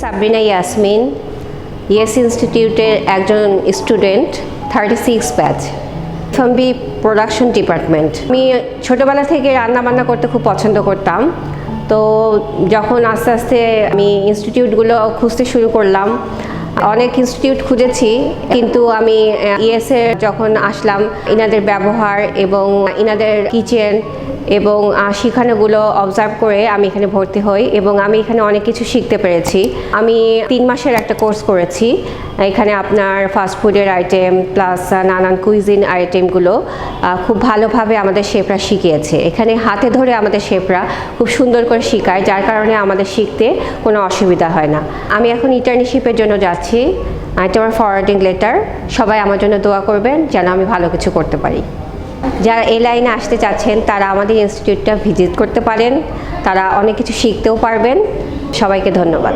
Sabrina Yeasmin, Yes ইনস্টিটিউটের একজন student 36 batch F&B production department. আমি ছোটোবেলা থেকে রান্নাবান্না করতে খুব পছন্দ করতাম। তো যখন আস্তে আস্তে আমি ইনস্টিটিউটগুলো খুঁজতে শুরু করলাম, অনেক ইনস্টিটিউট খুঁজেছি, কিন্তু আমি ইএসএ যখন আসলাম, ইনাদের ব্যবহার এবং ইনাদের কিচেন এবং শিখানোগুলো অবজার্ভ করে আমি এখানে ভর্তি হই এবং আমি এখানে অনেক কিছু শিখতে পেরেছি। আমি 3 মাসের একটা কোর্স করেছি। এখানে আপনার ফাস্টফুডের আইটেম প্লাস নানান কুইজিন আইটেমগুলো খুব ভালোভাবে আমাদের শেফরা শিখিয়েছে। এখানে হাতে ধরে আমাদের শেফরা খুব সুন্দর করে শেখায়, যার কারণে আমাদের শিখতে কোনো অসুবিধা হয় না। আমি এখন ইন্টার্নশিপের জন্য যাচ্ছি। এটা আমার ফরওয়ার্ডিং লেটার। সবাই আমার জন্য দোয়া করবেন যেন আমি ভালো কিছু করতে পারি। যারা এই লাইনে আসতে চাচ্ছেন তারা আমাদের ইনস্টিটিউটটা ভিজিট করতে পারেন, তারা অনেক কিছু শিখতেও পারবেন। সবাইকে ধন্যবাদ।